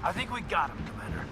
I think we got him, Commander.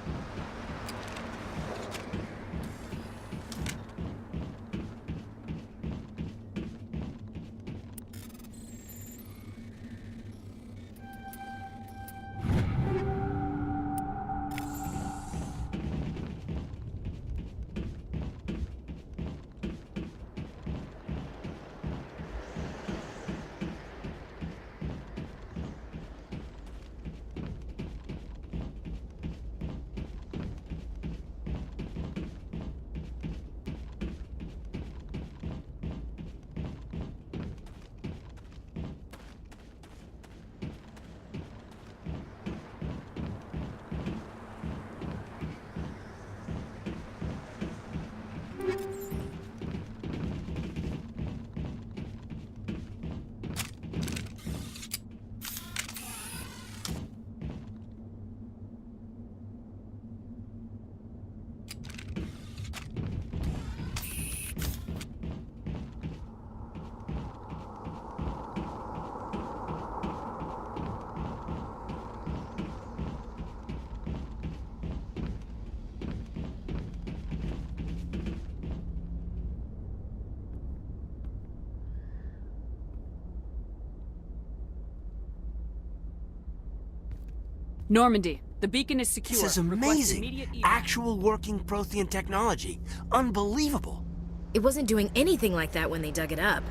Normandy, the beacon is secure. This is amazing. Actual working Prothean technology. Unbelievable. It wasn't doing anything like that when they dug it up.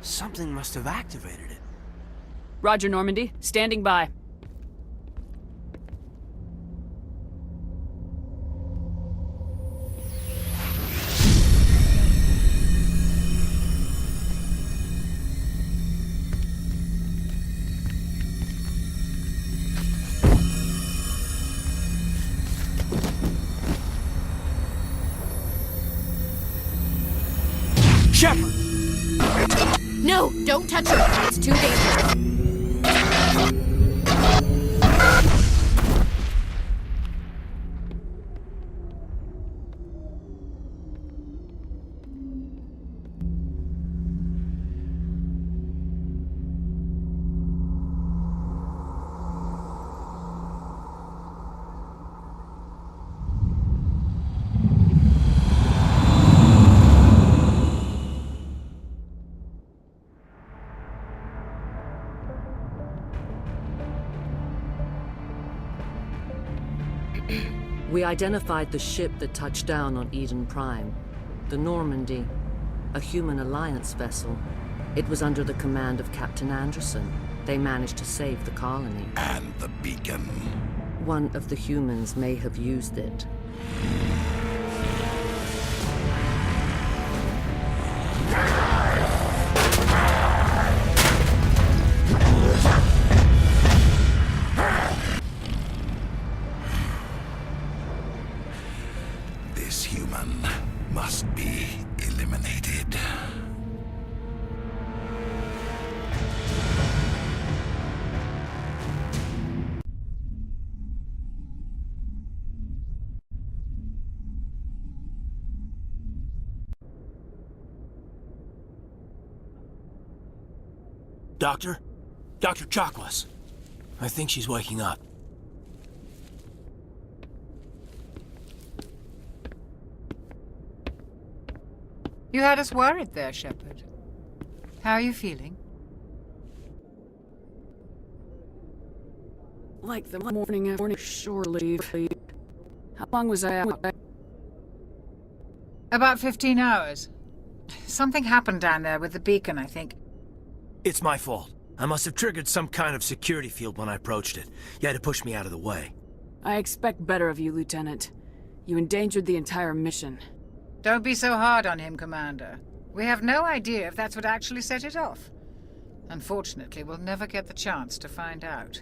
Something must have activated it. Roger, Normandy. Standing by. Shepard! No! Don't touch her! It's too dangerous. We identified the ship that touched down on Eden Prime. The Normandy. A human alliance vessel. It was under the command of Captain Anderson. They managed to save the colony. And the beacon. One of the humans may have used it. This human must be eliminated. Doctor? Dr. Chakwas. I think she's waking up. You had us worried there, Shepard. How are you feeling? Like the morning after shore leave. How long was I out? About 15 hours. Something happened down there with the beacon, I think. It's my fault. I must have triggered some kind of security field when I approached it. You had to push me out of the way. I expect better of you, Lieutenant. You endangered the entire mission. Don't be so hard on him, Commander. We have no idea if that's what actually set it off. Unfortunately, we'll never get the chance to find out.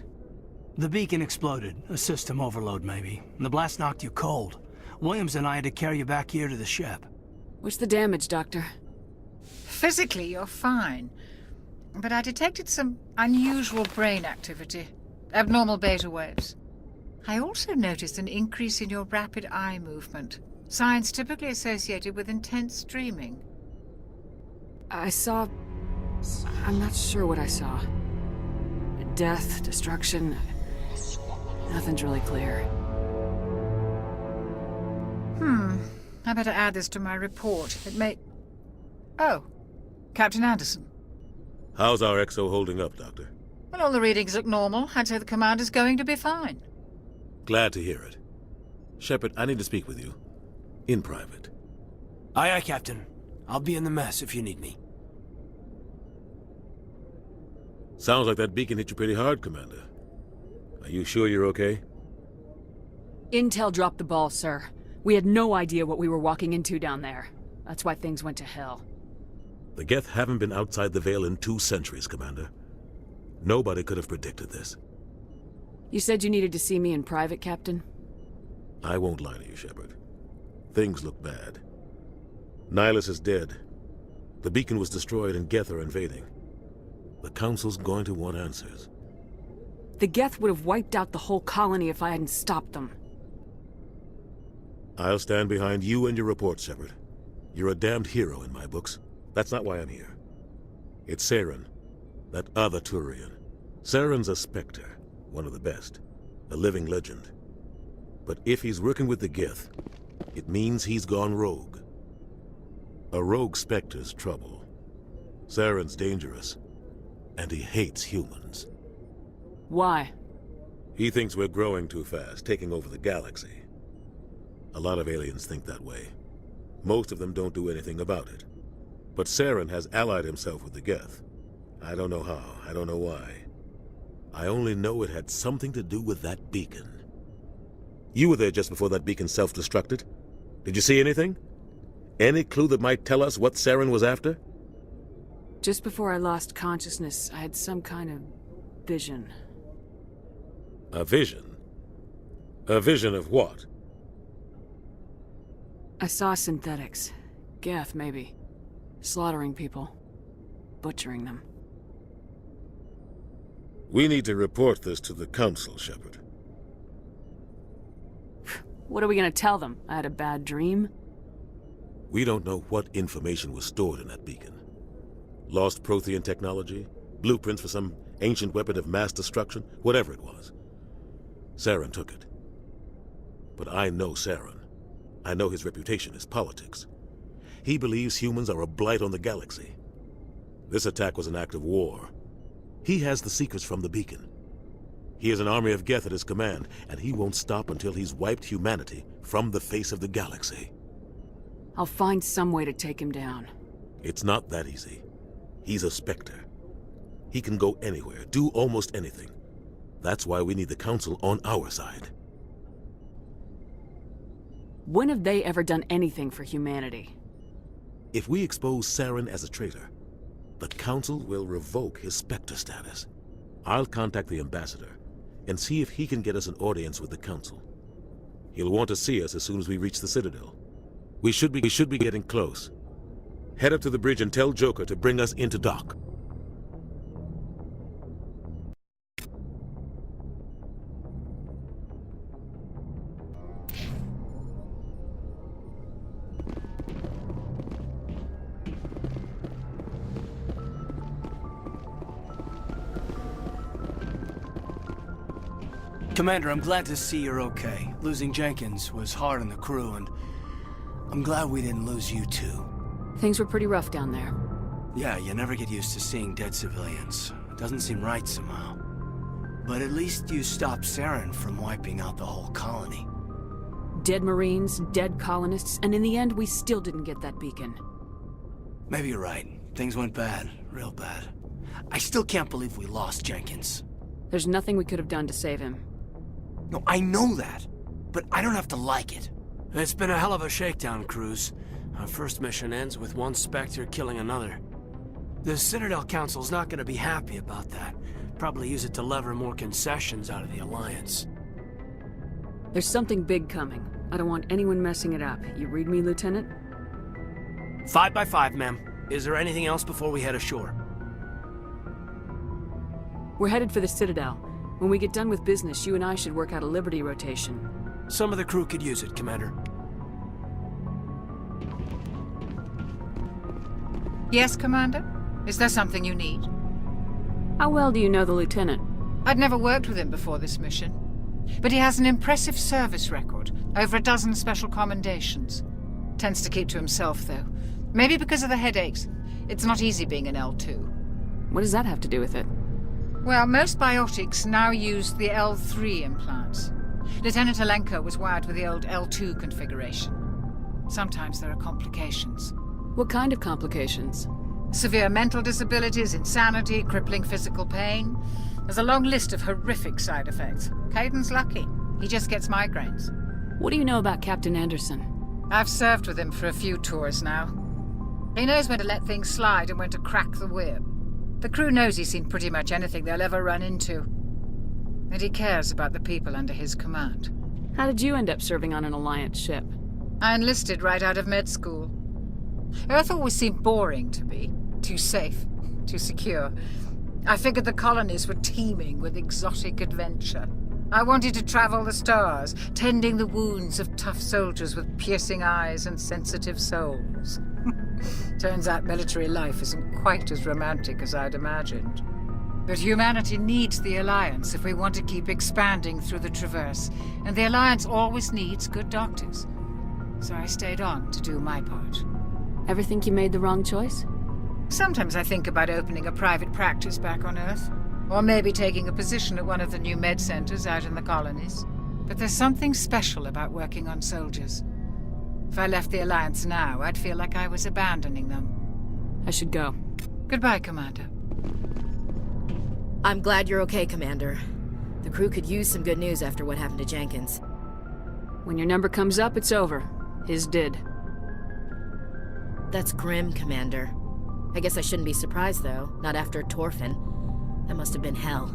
The beacon exploded. A system overload, maybe. The blast knocked you cold. Williams and I had to carry you back here to the ship. What's the damage, Doctor? Physically, you're fine. But I detected some unusual brain activity. Abnormal beta waves. I also noticed an increase in your rapid eye movement. Signs typically associated with intense streaming. I saw... I'm not sure what I saw. Death, destruction... Nothing's really clear. I better add this to my report. It may... Oh, Captain Anderson. How's our XO holding up, Doctor? Well, all the readings look normal. I'd say the commander's going to be fine. Glad to hear it. Shepard, I need to speak with you. In private. Aye, aye, Captain. I'll be in the mess if you need me. Sounds like that beacon hit you pretty hard, Commander. Are you sure you're okay? Intel dropped the ball, sir. We had no idea what we were walking into down there. That's why things went to hell. The Geth haven't been outside the Veil in 2 centuries, Commander. Nobody could have predicted this. You said you needed to see me in private, Captain? I won't lie to you, Shepard. Things look bad. Nihilus is dead. The beacon was destroyed and Geth are invading. The Council's going to want answers. The Geth would have wiped out the whole colony if I hadn't stopped them. I'll stand behind you and your report, Shepard. You're a damned hero in my books. That's not why I'm here. It's Saren, that other Turian. Saren's a Spectre, one of the best. A living legend. But if he's working with the Geth, it means he's gone rogue. A rogue Spectre's trouble. Saren's dangerous, and he hates humans. Why? He thinks we're growing too fast, taking over the galaxy. A lot of aliens think that way. Most of them don't do anything about it. But Saren has allied himself with the Geth. I don't know how, I don't know why. I only know it had something to do with that beacon. You were there just before that beacon self-destructed. Did you see anything? Any clue that might tell us what Saren was after? Just before I lost consciousness, I had some kind of vision. A vision? A vision of what? I saw synthetics. Geth, maybe. Slaughtering people. Butchering them. We need to report this to the Council, Shepard. What are we gonna tell them? I had a bad dream? We don't know what information was stored in that beacon. Lost Prothean technology? Blueprints for some ancient weapon of mass destruction? Whatever it was. Saren took it. But I know Saren. I know his reputation is politics. He believes humans are a blight on the galaxy. This attack was an act of war. He has the secrets from the beacon. He has an army of Geth at his command, and he won't stop until he's wiped humanity from the face of the galaxy. I'll find some way to take him down. It's not that easy. He's a Spectre. He can go anywhere, do almost anything. That's why we need the Council on our side. When have they ever done anything for humanity? If we expose Saren as a traitor, the Council will revoke his Spectre status. I'll contact the Ambassador and see if he can get us an audience with the Council. He'll want to see us as soon as we reach the Citadel. We should be getting close. Head up to the bridge and tell Joker to bring us into dock. Commander, I'm glad to see you're okay. Losing Jenkins was hard on the crew, and I'm glad we didn't lose you too. Things were pretty rough down there. Yeah, you never get used to seeing dead civilians. It doesn't seem right somehow. But at least you stopped Saren from wiping out the whole colony. Dead Marines, dead colonists, and in the end, we still didn't get that beacon. Maybe you're right. Things went bad. Real bad. I still can't believe we lost Jenkins. There's nothing we could have done to save him. No, I know that. But I don't have to like it. It's been a hell of a shakedown, Cruz. Our first mission ends with one Spectre killing another. The Citadel Council's not gonna be happy about that. Probably use it to lever more concessions out of the Alliance. There's something big coming. I don't want anyone messing it up. You read me, Lieutenant? 5 by 5, ma'am. Is there anything else before we head ashore? We're headed for the Citadel. When we get done with business, you and I should work out a Liberty rotation. Some of the crew could use it, Commander. Yes, Commander? Is there something you need? How well do you know the Lieutenant? I'd never worked with him before this mission. But he has an impressive service record, over a dozen special commendations. Tends to keep to himself, though. Maybe because of the headaches. It's not easy being an L2. What does that have to do with it? Well, most biotics now use the L3 implants. Lieutenant Alenko was wired with the old L2 configuration. Sometimes there are complications. What kind of complications? Severe mental disabilities, insanity, crippling physical pain. There's a long list of horrific side effects. Caden's lucky. He just gets migraines. What do you know about Captain Anderson? I've served with him for a few tours now. He knows when to let things slide and when to crack the whip. The crew knows he's seen pretty much anything they'll ever run into. And he cares about the people under his command. How did you end up serving on an Alliance ship? I enlisted right out of med school. Earth always seemed boring to me. Too safe, too secure. I figured the colonies were teeming with exotic adventure. I wanted to travel the stars, tending the wounds of tough soldiers with piercing eyes and sensitive souls. Turns out military life isn't quite as romantic as I'd imagined. But humanity needs the Alliance if we want to keep expanding through the Traverse, and the Alliance always needs good doctors. So I stayed on to do my part. Ever think you made the wrong choice? Sometimes I think about opening a private practice back on Earth, or maybe taking a position at one of the new med centers out in the colonies. But there's something special about working on soldiers. If I left the Alliance now, I'd feel like I was abandoning them. I should go. Goodbye, Commander. I'm glad you're okay, Commander. The crew could use some good news after what happened to Jenkins. When your number comes up, it's over. His did. That's grim, Commander. I guess I shouldn't be surprised, though. Not after Torfin. That must have been hell.